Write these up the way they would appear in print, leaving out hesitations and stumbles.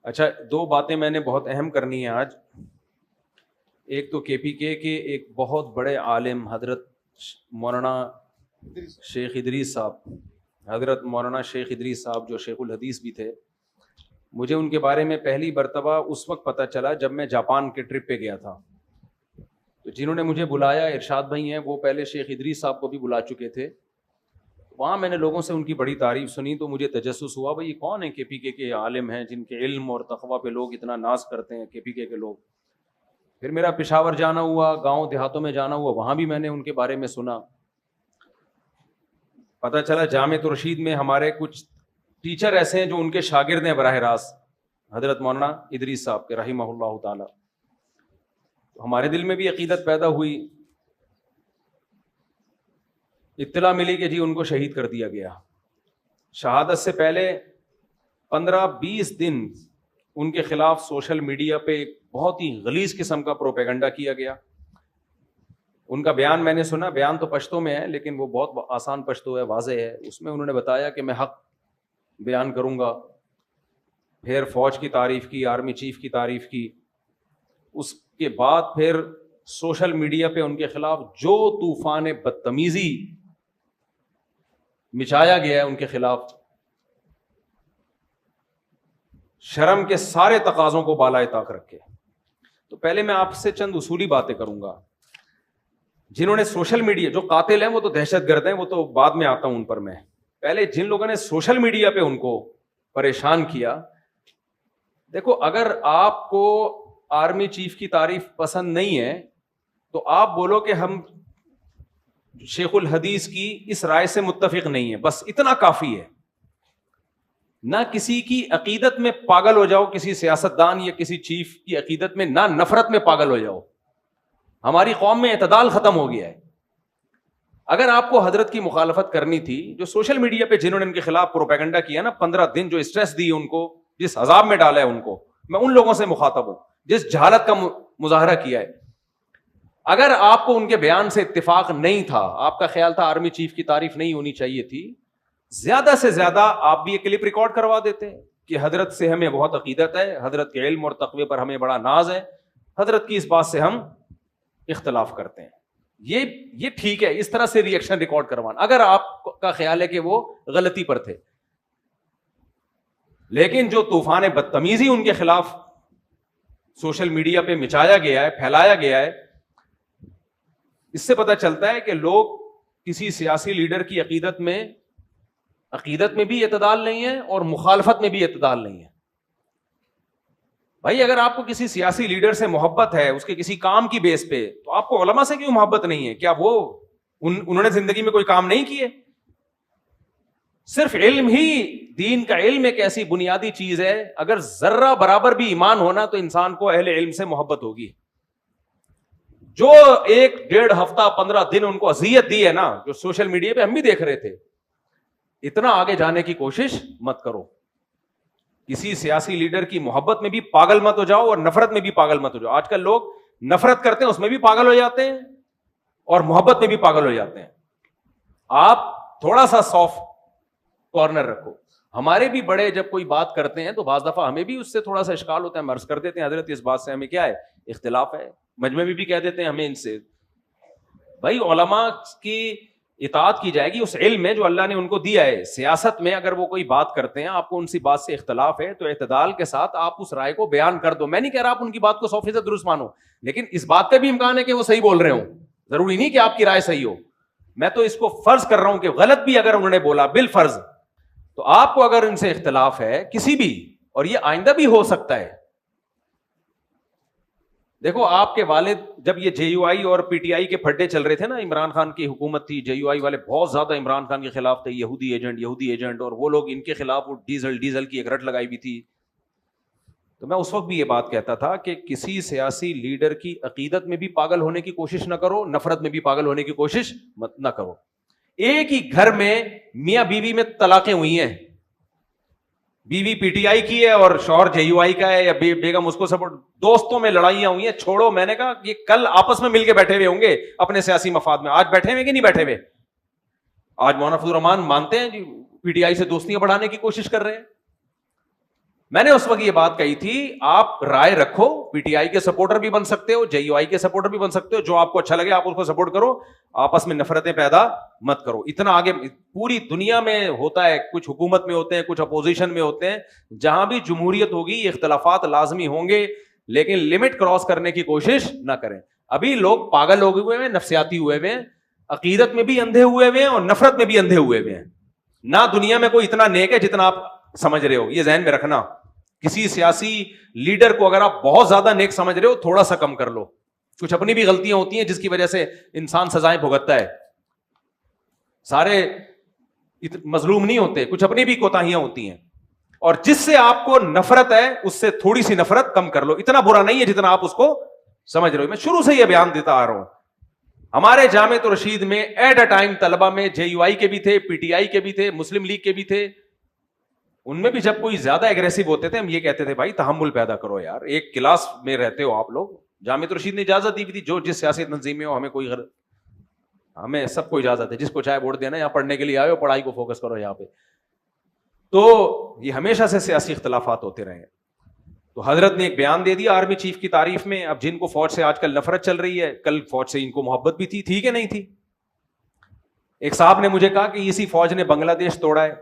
اچھا، دو باتیں میں نے بہت اہم کرنی ہیں آج. ایک تو کے پی کے ایک بہت بڑے عالم حضرت مولانا شیخ ادریس صاحب، حضرت مولانا شیخ ادریس صاحب جو شیخ الحدیث بھی تھے. مجھے ان کے بارے میں پہلی مرتبہ اس وقت پتہ چلا جب میں جاپان کے ٹرپ پہ گیا تھا. تو جنہوں نے مجھے بلایا ارشاد بھائی ہیں، وہ پہلے شیخ ادریس صاحب کو بھی بلا چکے تھے. وہاں میں نے لوگوں سے ان کی بڑی تعریف سنی تو مجھے تجسس ہوا بھائی یہ کون ہیں کے پی کے عالم ہیں جن کے علم اور تقویٰ پہ لوگ اتنا ناز کرتے ہیں، کے پی کے لوگ. پھر میرا پشاور جانا ہوا، گاؤں دیہاتوں میں جانا ہوا، وہاں بھی میں نے ان کے بارے میں سنا. پتہ چلا جامعۃ الرشید میں ہمارے کچھ ٹیچر ایسے ہیں جو ان کے شاگرد ہیں براہ راست حضرت مولانا ادریس صاحب کے رحمہ اللہ تعالی. ہمارے دل میں بھی عقیدت پیدا ہوئی. اطلاع ملی کہ جی ان کو شہید کر دیا گیا. شہادت سے پہلے 15-20 دن ان کے خلاف سوشل میڈیا پہ ایک بہت ہی غلیظ قسم کا پروپیگنڈا کیا گیا. ان کا بیان میں نے سنا، بیان تو پشتو میں ہے لیکن وہ بہت آسان پشتو ہے، واضح ہے. اس میں انہوں نے بتایا کہ میں حق بیان کروں گا، پھر فوج کی تعریف کی، آرمی چیف کی تعریف کی. اس کے بعد پھر سوشل میڈیا پہ ان کے خلاف جو طوفان بدتمیزی مچایا گیا ہے ان کے خلاف، شرم کے سارے تقاضوں کو بالائے طاق رکھے. تو پہلے میں آپ سے چند اصولی باتیں کروں گا. جنہوں نے سوشل میڈیا، جو قاتل ہیں وہ تو دہشت گرد ہیں، وہ تو بعد میں آتا ہوں ان پر. میں پہلے جن لوگوں نے سوشل میڈیا پہ ان کو پریشان کیا، دیکھو اگر آپ کو آرمی چیف کی تعریف پسند نہیں ہے تو آپ بولو کہ ہم شیخ الحدیث کی اس رائے سے متفق نہیں ہے، بس اتنا کافی ہے. نہ کسی کی عقیدت میں پاگل ہو جاؤ، کسی سیاستدان یا کسی چیف کی عقیدت میں، نہ نفرت میں پاگل ہو جاؤ. ہماری قوم میں اعتدال ختم ہو گیا ہے. اگر آپ کو حضرت کی مخالفت کرنی تھی، جو سوشل میڈیا پہ جنہوں نے ان کے خلاف پروپیگنڈا کیا نا، 15 دن جو اسٹریس دی ان کو، جس عذاب میں ڈالا ہے ان کو، میں ان لوگوں سے مخاطب ہوں جس جہالت کا مظاہرہ کیا ہے. اگر آپ کو ان کے بیان سے اتفاق نہیں تھا، آپ کا خیال تھا آرمی چیف کی تعریف نہیں ہونی چاہیے تھی، زیادہ سے زیادہ آپ بھی یہ کلپ ریکارڈ کروا دیتے کہ حضرت سے ہمیں بہت عقیدت ہے، حضرت کے علم اور تقوی پر ہمیں بڑا ناز ہے، حضرت کی اس بات سے ہم اختلاف کرتے ہیں. یہ ٹھیک ہے اس طرح سے ریئیکشن ریکارڈ کروانا اگر آپ کا خیال ہے کہ وہ غلطی پر تھے. لیکن جو طوفان بدتمیزی ان کے خلاف سوشل میڈیا پہ مچایا گیا ہے، پھیلایا گیا ہے، اس سے پتہ چلتا ہے کہ لوگ کسی سیاسی لیڈر کی عقیدت میں بھی اعتدال نہیں ہے اور مخالفت میں بھی اعتدال نہیں ہے. بھائی اگر آپ کو کسی سیاسی لیڈر سے محبت ہے، اس کے کسی کام کی بیس پہ، تو آپ کو علماء سے کیوں محبت نہیں ہے؟ کیا وہ انہوں نے زندگی میں کوئی کام نہیں کیے؟ صرف علم ہی، دین کا علم ایک ایسی بنیادی چیز ہے، اگر ذرہ برابر بھی ایمان ہونا تو انسان کو اہل علم سے محبت ہوگی. جو 1-1.5 ہفتہ 15 دن ان کو اذیت دی ہے نا، جو سوشل میڈیا پہ ہم بھی دیکھ رہے تھے، اتنا آگے جانے کی کوشش مت کرو. کسی سیاسی لیڈر کی محبت میں بھی پاگل مت ہو جاؤ اور نفرت میں بھی پاگل مت ہو جاؤ. آج کل لوگ نفرت کرتے ہیں اس میں بھی پاگل ہو جاتے ہیں اور محبت میں بھی پاگل ہو جاتے ہیں. آپ تھوڑا سا سافٹ کارنر رکھو. ہمارے بھی بڑے جب کوئی بات کرتے ہیں تو بعض دفعہ ہمیں بھی اس سے تھوڑا سا اشکال ہوتا ہے، ہم عرض کر دیتے ہیں حضرت اس بات سے ہمیں کیا ہے، اختلاف ہے. مجمع میں بھی کہہ دیتے ہیں ہمیں ان سے. بھائی علماء کی اطاعت کی جائے گی اس علم میں جو اللہ نے ان کو دیا ہے. سیاست میں اگر وہ کوئی بات کرتے ہیں، آپ کو ان سی بات سے اختلاف ہے تو اعتدال کے ساتھ آپ اس رائے کو بیان کر دو. میں نہیں کہہ رہا آپ ان کی بات کو 100% درست مانو، لیکن اس بات کا بھی امکان ہے کہ وہ صحیح بول رہے ہوں. ضروری نہیں کہ آپ کی رائے صحیح ہو. میں تو اس کو فرض کر رہا ہوں کہ غلط بھی اگر انہوں نے بولا بالفرض، تو آپ کو اگر ان سے اختلاف ہے کسی بھی، اور یہ آئندہ بھی ہو سکتا ہے. دیکھو آپ کے والد جب یہ جے یو آئی اور پی ٹی آئی کے پھڈے چل رہے تھے نا، عمران خان کی حکومت تھی، جے یو آئی والے بہت زیادہ عمران خان کے خلاف تھے، یہودی ایجنٹ، اور وہ لوگ ان کے خلاف وہ ڈیزل کی ایک رٹ لگائی بھی تھی. تو میں اس وقت بھی یہ بات کہتا تھا کہ کسی سیاسی لیڈر کی عقیدت میں بھی پاگل ہونے کی کوشش نہ کرو، نفرت میں بھی پاگل ہونے کی کوشش نہ کرو. ایک ہی گھر میں میاں بیوی میں طلاقیں ہوئی ہیں، بیوی پی ٹی آئی کی ہے اور شوہر جے یو آئی کا ہے، یا بیگم اس کو سپورٹ. دوستوں میں لڑائیاں ہوئی ہیں، چھوڑو. میں نے کہا یہ کل آپس میں مل کے بیٹھے ہوئے ہوں گے اپنے سیاسی مفاد میں. آج بیٹھے ہوئے کہ نہیں بیٹھے ہوئے؟ آج مولانا فضل الرحمان مانتے ہیں جی پی ٹی آئی سے دوستیاں بڑھانے کی کوشش کر رہے ہیں. میں نے اس وقت یہ بات کہی تھی, آپ رائے رکھو, پی ٹی آئی کے سپورٹر بھی بن سکتے ہو, جے یو آئی کے سپورٹر بھی بن سکتے ہو, جو آپ کو اچھا لگے آپ اس کو سپورٹ کرو, آپس میں نفرتیں پیدا مت کرو. اتنا آگے پوری دنیا میں ہوتا ہے, کچھ حکومت میں ہوتے ہیں, کچھ اپوزیشن میں ہوتے ہیں, جہاں بھی جمہوریت ہوگی اختلافات لازمی ہوں گے, لیکن لمٹ کراس کرنے کی کوشش نہ کریں. ابھی لوگ پاگل ہو ہوئے ہیں, نفسیاتی ہوئے ہوئے ہیں, عقیدت میں بھی اندھے ہوئے ہوئے ہیں اور نفرت میں بھی اندھے ہوئے ہوئے ہیں. نہ دنیا میں کوئی اتنا نیک ہے جتنا آپ سمجھ رہے ہو, یہ ذہن میں رکھنا. کسی سیاسی لیڈر کو اگر آپ بہت زیادہ نیک سمجھ رہے ہو, تھوڑا سا کم کر لو. کچھ اپنی بھی غلطیاں ہوتی ہیں جس کی وجہ سے انسان سزائیں بھگتتا ہے. سارے مظلوم نہیں ہوتے, کچھ اپنی بھی کوتاہیاں ہوتی ہیں. اور جس سے آپ کو نفرت ہے اس سے تھوڑی سی نفرت کم کر لو. اتنا برا نہیں ہے جتنا آپ اس کو سمجھ رہے ہو. میں شروع سے یہ بیان دیتا آ رہا ہوں. ہمارے جامعۃ الرشید میں ایٹ اے ٹائم طلبہ میں جے یو آئی کے بھی تھے, پی ٹی آئی کے بھی تھے, مسلم لیگ کے بھی تھے. ان میں بھی جب کوئی زیادہ ایگریسو ہوتے تھے, ہم یہ کہتے تھے بھائی تحمل پیدا کرو یار, ایک کلاس میں رہتے ہو آپ لوگ. جامعۃ الرشید نے اجازت دی تھی, جو جس سیاسی تنظیم میں ہو, ہمیں کوئی ہمیں سب کو اجازت ہے, جس کو چاہے ووٹ دینا, یہاں پڑھنے کے لیے آئے ہو, پڑھائی کو فوکس کرو یہاں پہ. تو یہ ہمیشہ سے سیاسی اختلافات ہوتے رہے. تو حضرت نے ایک بیان دے دیا آرمی چیف کی تعریف میں. اب جن کو فوج سے آج کل نفرت چل رہی ہے, کل فوج سے ان کو محبت بھی تھی کہ نہیں تھی. ایک صاحب نے مجھے کہا کہ اسی فوج نے بنگلہ دیش توڑا ہے,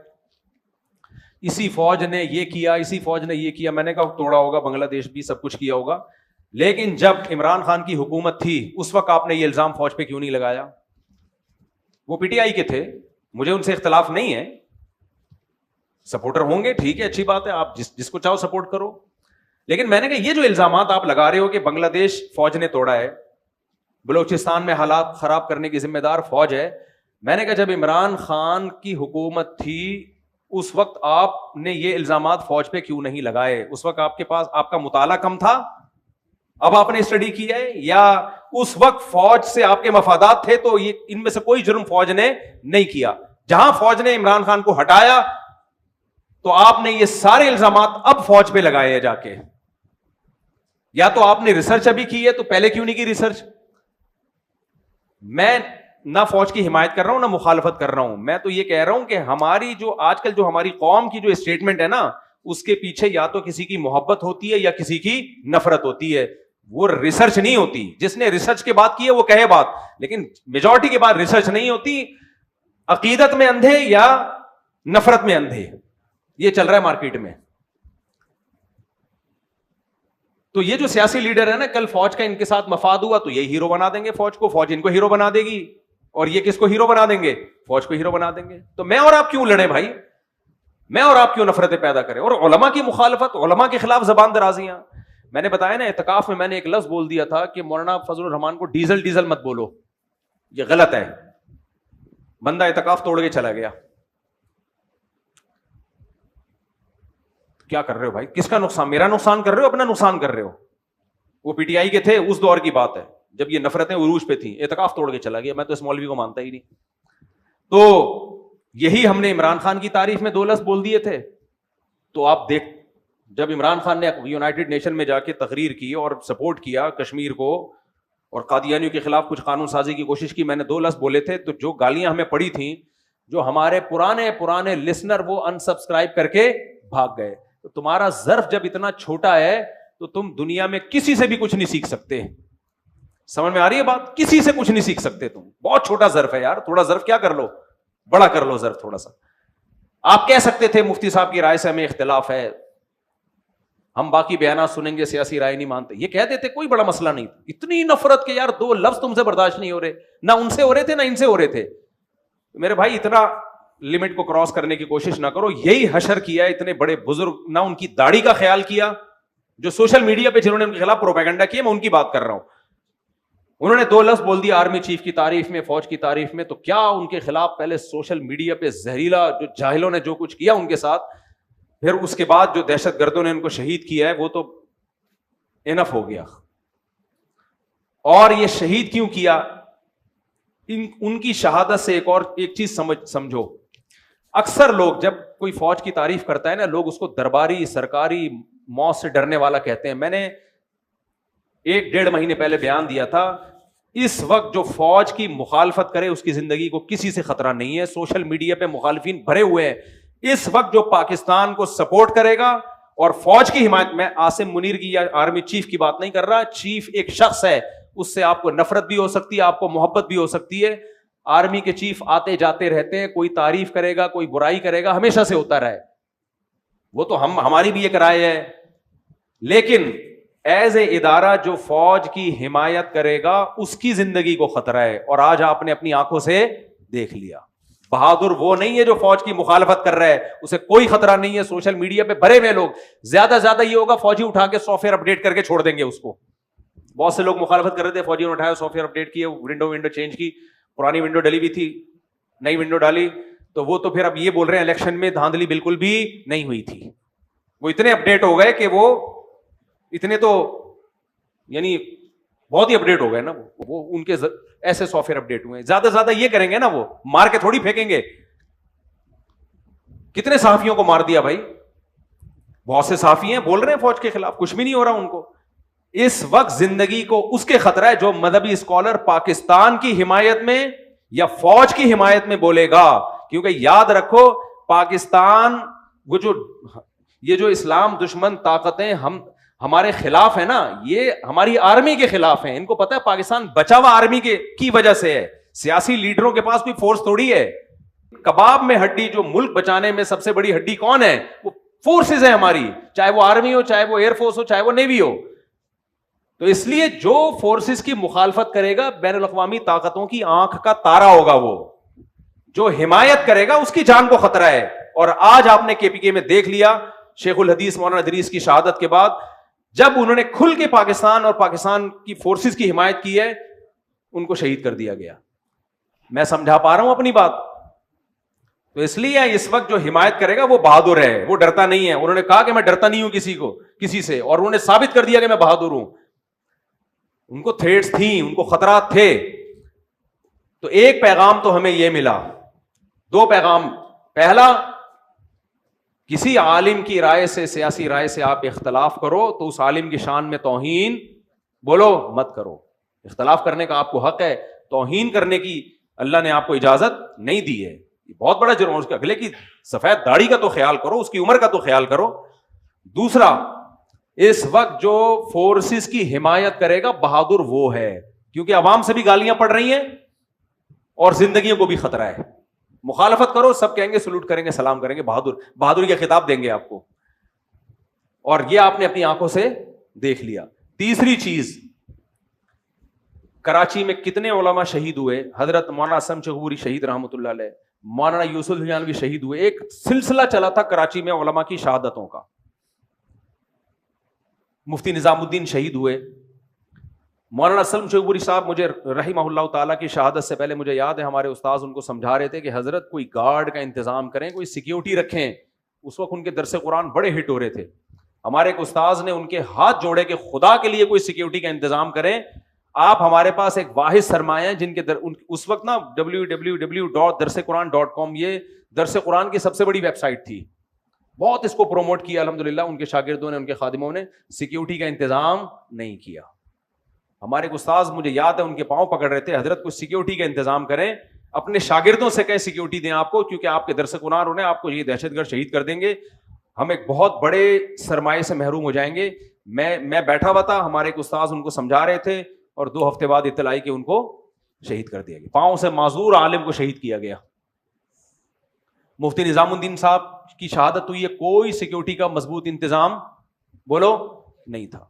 اسی فوج نے یہ کیا, اسی فوج نے یہ کیا. میں نے کہا توڑا ہوگا, بنگلہ دیش بھی سب کچھ کیا ہوگا, لیکن جب عمران خان کی حکومت تھی اس وقت آپ نے یہ الزام فوج پہ کیوں نہیں لگایا؟ وہ پی ٹی آئی کے تھے, مجھے ان سے اختلاف نہیں ہے, سپورٹر ہوں گے ٹھیک ہے, اچھی بات ہے, آپ جس کو چاہو سپورٹ کرو. لیکن میں نے کہا یہ جو الزامات آپ لگا رہے ہو کہ بنگلہ دیش فوج نے توڑا ہے, بلوچستان میں حالات خراب کرنے کی ذمہ دار فوج ہے, میں نے کہا جب عمران خان کی حکومت تھی اس وقت آپ نے یہ الزامات فوج پہ کیوں نہیں لگائے؟ اس وقت آپ کے پاس آپ کا مطالعہ کم تھا, اب آپ نے اسٹڈی کیا ہے, یا اس وقت فوج سے آپ کے مفادات تھے تو یہ ان میں سے کوئی جرم فوج نے نہیں کیا؟ جہاں فوج نے عمران خان کو ہٹایا تو آپ نے یہ سارے الزامات اب فوج پہ لگائے ہیں جا کے. یا تو آپ نے ریسرچ ابھی کی ہے تو پہلے کیوں نہیں کی ریسرچ؟ میں نہ فوج کی حمایت کر رہا ہوں نہ مخالفت کر رہا ہوں, میں تو یہ کہہ رہا ہوں کہ ہماری جو آج کل جو ہماری قوم کی جو اسٹیٹمنٹ ہے نا, اس کے پیچھے یا تو کسی کی محبت ہوتی ہے یا کسی کی نفرت ہوتی ہے, وہ ریسرچ نہیں ہوتی. جس نے ریسرچ کے بات کی ہے وہ کہے بات, لیکن میجورٹی کے بعد ریسرچ نہیں ہوتی. عقیدت میں اندھے یا نفرت میں اندھے, یہ چل رہا ہے مارکیٹ میں. تو یہ جو سیاسی لیڈر ہے نا, کل فوج کا ان کے ساتھ مفاد ہوا تو یہ ہیرو بنا دیں گے فوج کو, فوج ان کو ہیرو بنا دے گی, اور یہ کس کو ہیرو بنا دیں گے؟ فوج کو ہیرو بنا دیں گے. تو میں اور آپ کیوں لڑیں بھائی؟ میں اور آپ کیوں نفرتیں پیدا کریں؟ اور علماء کی مخالفت, علماء کے خلاف زبان درازیاں. میں نے بتایا نا اعتکاف میں میں نے ایک لفظ بول دیا تھا کہ مولانا فضل الرحمان کو ڈیزل مت بولو, یہ غلط ہے. بندہ اعتکاف توڑ کے چلا گیا. کیا کر رہے ہو بھائی؟ کس کا نقصان؟ میرا نقصان کر رہے ہو, اپنا نقصان کر رہے ہو. وہ پی ٹی آئی کے تھے, اس دور کی بات ہے جب یہ نفرتیں عروج پہ تھیں, اعتکاف توڑ کے چلا گیا. میں تو اس مولوی کو مانتا ہی نہیں. تو یہی ہم نے عمران خان کی تعریف میں 2 لفظ بول دیے تھے. تو آپ دیکھ, جب عمران خان نے یونائٹڈ نیشن میں جا کے تقریر کی اور سپورٹ کیا کشمیر کو اور قادیانیوں کے خلاف کچھ قانون سازی کی کوشش کی, میں نے 2 لفظ بولے تھے. تو جو گالیاں ہمیں پڑی تھیں, جو ہمارے پرانے لسنر وہ انسبسکرائب کر کے بھاگ گئے. تو تمہارا ظرف جب اتنا چھوٹا ہے تو تم دنیا میں کسی سے بھی کچھ نہیں سیکھ سکتے. سمجھ میں آ رہی ہے بات؟ کسی سے کچھ نہیں سیکھ سکتے تم. بہت چھوٹا ظرف ہے یار, تھوڑا ظرف کیا کر لو, بڑا کر لو ظرف تھوڑا سا. آپ کہہ سکتے تھے مفتی صاحب کی رائے سے ہمیں اختلاف ہے, ہم باقی بیانات سنیں گے, سیاسی رائے نہیں مانتے, یہ کہہ دیتے, کوئی بڑا مسئلہ نہیں. اتنی نفرت کہ یار 2 لفظ تم سے برداشت نہیں ہو رہے, نہ ان سے ہو رہے تھے نہ ان سے ہو رہے تھے. میرے بھائی اتنا لمٹ کو کراس کرنے کی کوشش نہ کرو. یہی حشر کیا اتنے بڑے بزرگ, نہ ان کی داڑھی کا خیال کیا, جو سوشل میڈیا پہ جنہوں نے ان کے خلاف پروپیگنڈا کیا, میں ان کی بات کر رہا ہوں. انہوں نے 2 لفظ بول دیا آرمی چیف کی تعریف میں, فوج کی تعریف میں, تو کیا ان کے خلاف پہلے سوشل میڈیا پہ زہریلا جو جاہلوں نے جو کچھ کیا ان کے ساتھ, پھر اس کے بعد جو دہشت گردوں نے ان کو شہید کیا ہے, وہ تو انف ہو گیا. اور یہ شہید کیوں کیا؟ ان کی شہادت سے ایک چیز سمجھو. اکثر لوگ جب کوئی فوج کی تعریف کرتا ہے نا, لوگ اس کو درباری سرکاری موت سے ڈرنے والا کہتے ہیں. میں نے 1-1.5 مہینے پہلے بیان دیا تھا, اس وقت جو فوج کی مخالفت کرے اس کی زندگی کو کسی سے خطرہ نہیں ہے. سوشل میڈیا پہ مخالفین بھرے ہوئے ہیں. اس وقت جو پاکستان کو سپورٹ کرے گا اور فوج کی حمایت. میں عاصم منیر کی یا آرمی چیف کی بات نہیں کر رہا. چیف ایک شخص ہے, اس سے آپ کو نفرت بھی ہو سکتی ہے, آپ کو محبت بھی ہو سکتی ہے. آرمی کے چیف آتے جاتے رہتے ہیں, کوئی تعریف کرے گا, کوئی برائی کرے گا, ہمیشہ سے ہوتا رہا ہے. وہ تو ہماری بھی ایک رائے ہے. لیکن ایز اے ادارہ جو فوج کی حمایت کرے گا اس کی زندگی کو خطرہ ہے, اور آج آپ نے اپنی آنکھوں سے دیکھ لیا. بہادر وہ نہیں ہے جو فوج کی مخالفت کر رہا ہے, اسے کوئی خطرہ نہیں ہے. سوشل میڈیا پہ بھرے ہوئے لوگ, زیادہ زیادہ یہ ہوگا فوجی اٹھا کے سافٹ ویئر اپڈیٹ کر کے چھوڑ دیں گے اس کو. بہت سے لوگ مخالفت کر رہے تھے, فوجیوں نے اٹھایا, سافٹ ویئر اپڈیٹ کیے, ونڈو چینج کی, پرانی ونڈو ڈلی ہوئی تھی, نئی ونڈو ڈالی, تو وہ تو پھر اب یہ بول رہے ہیں الیکشن میں دھاندلی بالکل بھی نہیں ہوئی تھی. وہ اتنے اپڈیٹ ہو گئے کہ وہ اتنے تو یعنی بہت ہی اپڈیٹ ہو گئے نا, وہ ان کے ایسے سافٹ ویئر اپڈیٹ ہوئے. زیادہ زیادہ یہ کریں گے نا, وہ مار کے تھوڑی پھینکیں گے. کتنے صحافیوں کو مار دیا بھائی, بہت سے صحافی ہیں بول رہے ہیں فوج کے خلاف, کچھ بھی نہیں ہو رہا ان کو. اس وقت زندگی کو اس کے خطرہ ہے جو مذہبی اسکالر پاکستان کی حمایت میں یا فوج کی حمایت میں بولے گا. کیونکہ یاد رکھو پاکستان, وہ یہ جو اسلام دشمن طاقتیں ہمارے خلاف ہے نا, یہ ہماری آرمی کے خلاف ہیں. ان کو پتا ہے پاکستان بچا ہوا آرمی کی وجہ سے ہے. سیاسی لیڈروں کے پاس کوئی فورس تھوڑی ہے. کباب میں ہڈی, جو ملک بچانے میں سب سے بڑی ہڈی کون ہے, وہ فورسز ہے ہماری, چاہے وہ آرمی ہو, چاہے وہ ایئر فورس ہو, چاہے وہ نیوی ہو. تو اس لیے جو فورسز کی مخالفت کرے گا بین الاقوامی طاقتوں کی آنکھ کا تارا ہوگا. وہ جو حمایت کرے گا اس کی جان کو خطرہ ہے. اور آج آپ نے کے پی کے میں دیکھ لیا, شیخ الحدیث مولانا ادریس کی شہادت کے بعد جب انہوں نے کھل کے پاکستان اور پاکستان کی فورسز کی حمایت کی ہے, ان کو شہید کر دیا گیا. میں سمجھا پا رہا ہوں اپنی بات؟ تو اس لیے اس وقت جو حمایت کرے گا وہ بہادر ہے, وہ ڈرتا نہیں ہے. انہوں نے کہا کہ میں ڈرتا نہیں ہوں کسی سے, اور انہوں نے ثابت کر دیا کہ میں بہادر ہوں. ان کو تھریٹس تھیں, ان کو خطرات تھے. تو ایک پیغام تو ہمیں یہ ملا, دو پیغام. پہلا, کسی عالم کی رائے سے, سیاسی رائے سے آپ اختلاف کرو تو اس عالم کی شان میں توہین بولو مت کرو. اختلاف کرنے کا آپ کو حق ہے, توہین کرنے کی اللہ نے آپ کو اجازت نہیں دی ہے. بہت بڑا جرم. اس کے اگلے کی سفید داڑھی کا تو خیال کرو, اس کی عمر کا تو خیال کرو. دوسرا, اس وقت جو فورسز کی حمایت کرے گا بہادر وہ ہے, کیونکہ عوام سے بھی گالیاں پڑ رہی ہیں اور زندگیوں کو بھی خطرہ ہے. مخالفت کرو, سب کہیں گے سلوٹ کریں گے, سلام کریں گے, بہادری کا خطاب دیں گے آپ کو. اور یہ آپ نے اپنی آنکھوں سے دیکھ لیا. تیسری چیز, کراچی میں کتنے علماء شہید ہوئے. حضرت مولانا اسلم چغبوری شہید رحمۃ اللہ علیہ, مولانا یوسف الحجانوی شہید ہوئے. ایک سلسلہ چلا تھا کراچی میں علماء کی شہادتوں کا. مفتی نظام الدین شہید ہوئے. مولانا اسلم چغبوری صاحب, مجھے رحمہ اللہ تعالیٰ کی شہادت سے پہلے مجھے یاد ہے ہمارے استاذ ان کو سمجھا رہے تھے کہ حضرت کوئی گارڈ کا انتظام کریں, کوئی سیکیورٹی رکھیں. اس وقت ان کے درس قرآن بڑے ہٹ ہو رہے تھے. ہمارے ایک استاذ نے ان کے ہاتھ جوڑے کہ خدا کے لیے کوئی سیکیورٹی کا انتظام کریں. آپ ہمارے پاس ایک واحد سرمایہ ہیں جن کے اس وقت نا www.darsequran.com یہ درس قرآن کی سب سے بڑی ویب سائٹ تھی. بہت اس کو پروموٹ کیا الحمدللہ. ان کے شاگردوں نے, ان کے خادموں نے سیکیورٹی کا انتظام نہیں کیا. ہمارے ایک استاذ مجھے یاد ہے ان کے پاؤں پکڑ رہے تھے, حضرت کچھ سیکیورٹی کا انتظام کریں, اپنے شاگردوں سے کہیں سیکیورٹی دیں آپ کو, کیونکہ آپ کے درس قرآن انہیں آپ کو یہ دہشت گرد شہید کر دیں گے, ہم ایک بہت بڑے سرمایے سے محروم ہو جائیں گے. میں بیٹھا ہوا تھا, ہمارے ایک استاذ ان کو سمجھا رہے تھے, اور 2 ہفتے بعد اطلاع آئی کہ ان کو شہید کر دیا گیا. پاؤں سے معذور عالم کو شہید کیا گیا. مفتی نظام الدین صاحب کی شہادت ہوئی ہے, کوئی سیکیورٹی کا مضبوط انتظام بولو نہیں تھا.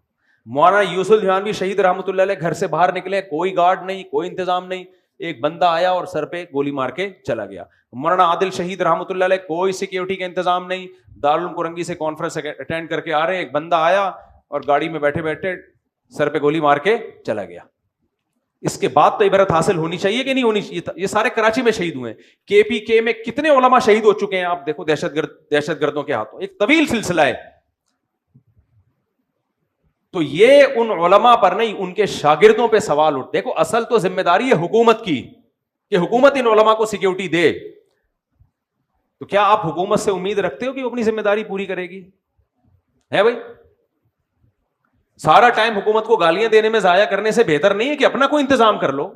مولانا یوسف الحجانوی شہید رحمۃ اللہ علیہ گھر سے باہر نکلے, کوئی گارڈ نہیں, کوئی انتظام نہیں. ایک بندہ آیا اور سر پہ گولی مار کے چلا گیا. مولانا عادل شہید رحمۃ اللہ علیہ, کوئی سیکیورٹی کا انتظام نہیں, دارالعلوم کرنگی سے کانفرنس اٹینڈ کر کے آ رہے ہیں, ایک بندہ آیا اور گاڑی میں بیٹھے بیٹھے سر پہ گولی مار کے چلا گیا. اس کے بعد تو عبرت حاصل ہونی چاہیے کہ نہیں ہونی چاہیے. یہ سارے کراچی میں شہید ہوئے ہیں. کے پی کے میں کتنے علماء شہید ہو چکے ہیں آپ دیکھو, دہشت گردوں کے ہاتھوں. ایک طویل سلسلہ ہے. تو یہ ان علماء پر نہیں, ان کے شاگردوں پہ سوال اٹھ. دیکھو اصل تو ذمہ داری ہے حکومت کی کہ حکومت ان علماء کو سیکیورٹی دے. تو کیا آپ حکومت سے امید رکھتے ہو کہ وہ اپنی ذمہ داری پوری کرے گی؟ ہے بھائی, سارا ٹائم حکومت کو گالیاں دینے میں ضائع کرنے سے بہتر نہیں ہے کہ اپنا کوئی انتظام کر لو؟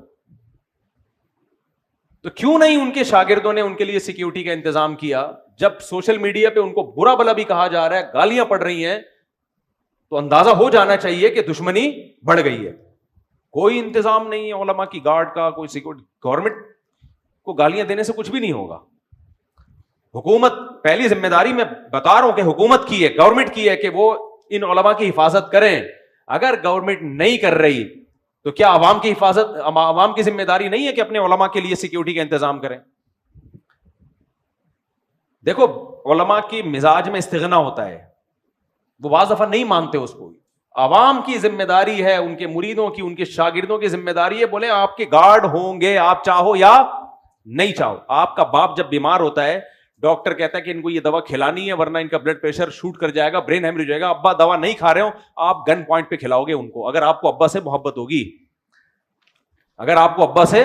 تو کیوں نہیں ان کے شاگردوں نے ان کے لیے سیکیورٹی کا انتظام کیا؟ جب سوشل میڈیا پہ ان کو برا بلا بھی کہا جا رہا ہے, گالیاں پڑ رہی ہیں, تو اندازہ ہو جانا چاہیے کہ دشمنی بڑھ گئی ہے. کوئی انتظام نہیں ہے علماء کی گارڈ کا, کوئی سیکورٹی. گورنمنٹ کو گالیاں دینے سے کچھ بھی نہیں ہوگا. حکومت, پہلی ذمہ داری میں بتا رہا ہوں کہ حکومت کی ہے, گورنمنٹ کی ہے کہ وہ ان علماء کی حفاظت کریں. اگر گورنمنٹ نہیں کر رہی تو کیا عوام کی حفاظت, عوام کی ذمہ داری نہیں ہے کہ اپنے علماء کے لیے سیکیورٹی کا انتظام کریں؟ دیکھو علماء کی مزاج میں استغنا ہوتا ہے, وہ بعض دفعہ نہیں مانتے اس کو. عوام کی ذمہ داری ہے, ان کے مریدوں کی, ان کے شاگردوں کی ذمہ داری ہے. بولے آپ کے گارڈ ہوں گے, آپ چاہو یا نہیں چاہو. آپ کا باپ جب بیمار ہوتا ہے, ڈاکٹر کہتا ہے کہ ان کو یہ دوا کھلانی ہے ورنہ ان کا بلڈ پریشر شوٹ کر جائے گا, برین ہیمریج ہو جائے گا. ابا دوا نہیں کھا رہے ہو, آپ گن پوائنٹ پہ کھلاؤ گے ان کو, اگر آپ کو ابا سے محبت ہوگی. اگر آپ کو ابا سے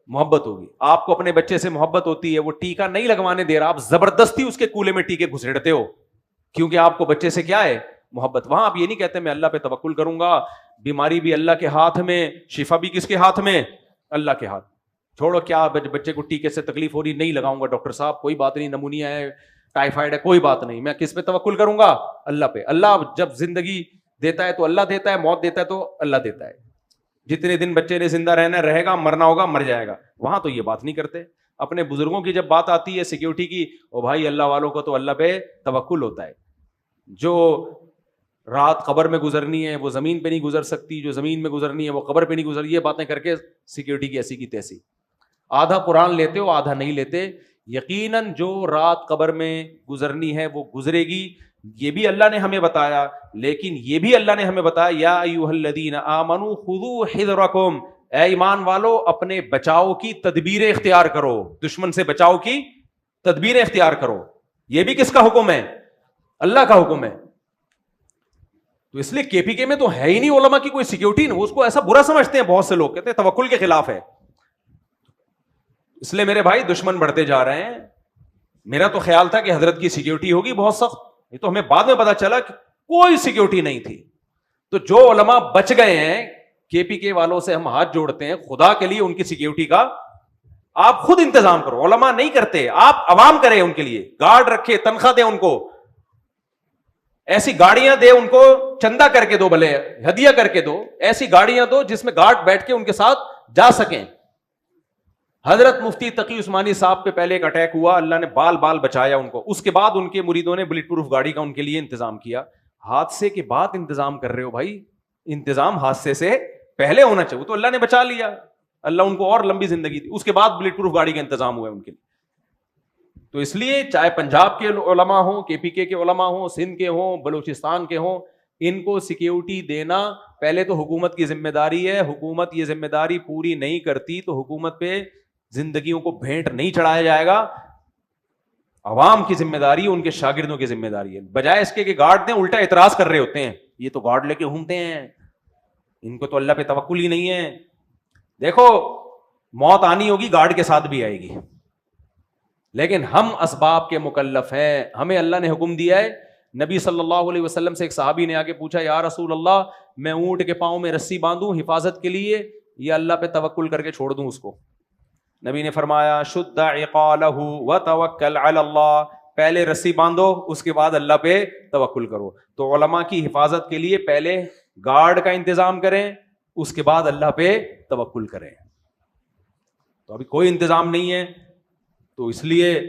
محبت ہوگی, آپ کو اپنے بچے سے محبت ہوتی ہے, وہ ٹیکا نہیں لگوانے دے رہا, آپ زبردستی اس کے کولے میں ٹیکے گھسیڑتے ہو کیونکہ آپ کو بچے سے کیا ہے, محبت. وہاں آپ یہ نہیں کہتے میں اللہ پہ توکل کروں گا, بیماری بھی اللہ کے ہاتھ میں, شفا بھی کس کے ہاتھ میں, اللہ کے ہاتھ. چھوڑو کیا بچے کو ٹیکے سے تکلیف ہو رہی, نہیں لگاؤں گا ڈاکٹر صاحب, کوئی بات نہیں, نمونیا ہے, ٹائیفائڈ ہے, کوئی بات نہیں, میں کس پہ توکل کروں گا, اللہ پہ. اللہ جب زندگی دیتا ہے تو اللہ دیتا ہے, موت دیتا ہے تو اللہ دیتا ہے. جتنے دن بچے نے زندہ رہنا رہے گا, مرنا ہوگا مر جائے گا. وہاں تو یہ بات نہیں کرتے. اپنے بزرگوں کی جب بات آتی ہے سیکیورٹی کی, او بھائی اللہ والوں کو تو اللہ پہ توکل ہوتا ہے. جو رات قبر میں گزرنی ہے وہ زمین پہ نہیں گزر سکتی, جو زمین میں گزرنی ہے وہ قبر پہ نہیں گزر. یہ باتیں کر کے سیکیورٹی کی ایسی کی تیسی. آدھا قرآن لیتے ہو, آدھا نہیں لیتے. یقیناً جو رات قبر میں گزرنی ہے وہ گزرے گی, یہ بھی اللہ نے ہمیں بتایا. لیکن یہ بھی اللہ نے ہمیں بتایا, یا ایھا الذین آمنوا خذوا حذرکم, اے ایمان والو اپنے بچاؤ کی تدبیریں اختیار کرو, دشمن سے بچاؤ کی تدبیریں اختیار کرو. یہ بھی کس کا حکم ہے؟ اللہ کا حکم ہے. تو اس لیے کے پی کے میں تو ہے ہی نہیں علماء کی کوئی سیکیورٹی. اس کو ایسا برا سمجھتے ہیں بہت سے لوگ, کہتے ہیں توکل کے خلاف ہے. اس لیے میرے بھائی دشمن بڑھتے جا رہے ہیں. میرا تو خیال تھا کہ حضرت کی سیکیورٹی ہوگی بہت سخت, یہ تو ہمیں بعد میں پتا چلا کہ کوئی سیکیورٹی نہیں تھی. تو جو علماء بچ گئے ہیں, کے پی کے والوں سے ہم ہاتھ جوڑتے ہیں, خدا کے لیے ان کی سیکیورٹی کا آپ خود انتظام کرو. علماء نہیں کرتے, آپ عوام کریں ان کے لیے, گارڈ رکھے, تنخواہ دیں ان کو, ایسی گاڑیاں دے ان کو, چندہ کر کے دو, بھلے ہدیہ کر کے دو, ایسی گاڑیاں دو جس میں گارڈ بیٹھ کے ان کے ساتھ جا سکیں. حضرت مفتی تقی عثمانی صاحب پہ پہلے ایک اٹیک ہوا, اللہ نے بال بال بچایا ان کو. اس کے بعد ان کے مریدوں نے بلٹ پروف گاڑی کا ان کے لیے انتظام کیا. حادثے کے بعد انتظام کر رہے ہو بھائی, انتظام حادثے سے پہلے ہونا چاہیے. تو اللہ نے بچا لیا, اللہ ان کو اور لمبی زندگی دی, اس کے بعد بلٹ پروف گاڑی کا انتظام ہوا ہے ان کے لیے. تو اس لیے چاہے پنجاب کے علماء ہوں, کے پی کے علماء ہوں, سندھ کے ہوں, بلوچستان کے ہوں, ان کو سیکیورٹی دینا پہلے تو حکومت کی ذمہ داری ہے. حکومت یہ ذمہ داری پوری نہیں کرتی تو حکومت پہ زندگیوں کو بھینٹ نہیں چڑھایا جائے گا. عوام کی ذمہ داری, ان کے شاگردوں کی ذمہ داری ہے. بجائے اس کے کہ گارڈ دیں, الٹا اعتراض کر رہے ہوتے ہیں, یہ تو گارڈ لے کے گھومتے ہیں, ان کو تو اللہ پہ توکل ہی نہیں ہے. دیکھو موت آنی ہوگی گارڈ کے ساتھ بھی آئے گی, لیکن ہم اسباب کے مکلف ہیں. ہمیں اللہ نے حکم دیا ہے. نبی صلی اللہ علیہ وسلم سے ایک صحابی نے آگے پوچھا, یا رسول اللہ میں اونٹ کے پاؤں میں رسی باندھوں حفاظت کے لیے یا اللہ پہ توکل کر کے چھوڑ دوں اس کو؟ نبی نے فرمایا, شد عقالہ وتوکل علی اللہ, پہلے رسی باندھو اس کے بعد اللہ پہ توکل کرو. تو علماء کی حفاظت کے لیے پہلے گارڈ کا انتظام کریں, اس کے بعد اللہ پہ توکل کریں. تو ابھی کوئی انتظام نہیں ہے, تو اس لیے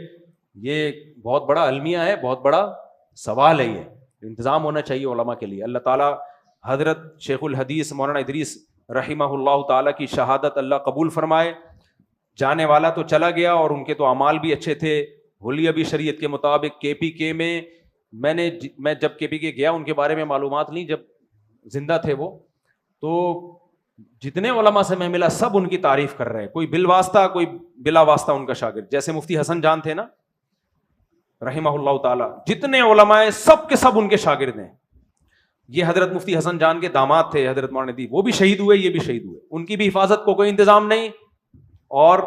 یہ بہت بڑا المیہ ہے, بہت بڑا سوال ہے. یہ انتظام ہونا چاہیے علماء کے لیے. اللہ تعالیٰ حضرت شیخ الحدیث مولانا ادریس رحمہ اللہ تعالیٰ کی شہادت اللہ قبول فرمائے. جانے والا تو چلا گیا اور ان کے تو اعمال بھی اچھے تھے, حلیہ بھی شریعت کے مطابق. کے پی کے میں میں جب کے پی کے گیا ان کے بارے میں معلومات لی, جب زندہ تھے وہ, تو جتنے علماء سے میں ملا سب ان کی تعریف کر رہے ہیں, کوئی بالواسطہ کوئی بلا واسطہ ان کا شاگرد. جیسے مفتی حسن جان تھے نا رحمہ اللہ تعالیٰ, جتنے علماء ہیں سب کے سب ان کے شاگرد ہیں. یہ حضرت مفتی حسن جان کے داماد تھے حضرت مولانا ادریس, وہ بھی شہید ہوئے, یہ بھی شہید ہوئے. ان کی بھی حفاظت کو کوئی انتظام نہیں, اور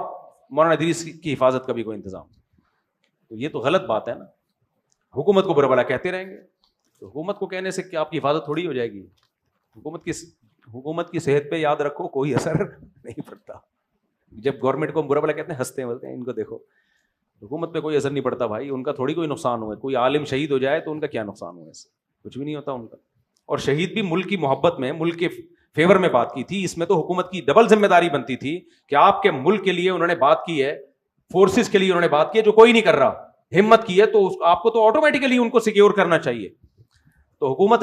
مولانا ادریس کی حفاظت کا بھی کوئی انتظام. تو یہ تو غلط بات ہے نا. حکومت کو برا بھلا کہتے رہیں گے, تو حکومت کو کہنے سے کہ آپ کی حفاظت تھوڑی ہو جائے گی. حکومت کی صحت پہ یاد رکھو کوئی اثر نہیں پڑتا. جب گورنمنٹ کو برا بھلا کہتے ہیں ہنستے ہیں, بولتے ہیں ان کو دیکھو. حکومت پہ کوئی اثر نہیں پڑتا بھائی, ان کا تھوڑی کوئی نقصان ہوا ہے. کوئی عالم شہید ہو جائے تو ان کا کیا نقصان ہوا ہے, اس سے کچھ بھی نہیں ہوتا ان کا. اور شہید بھی ملک کی محبت میں, ملک کے فیور میں بات کی تھی. اس میں تو حکومت کی ڈبل ذمہ داری بنتی تھی کہ آپ کے ملک کے لیے انہوں نے بات کی ہے, فورسز کے لیے انہوں نے بات کی ہے, جو کوئی نہیں کر رہا, ہمت کی ہے, تو آپ کو تو آٹومیٹیکلی ان کو سیکیور کرنا چاہیے. تو حکومت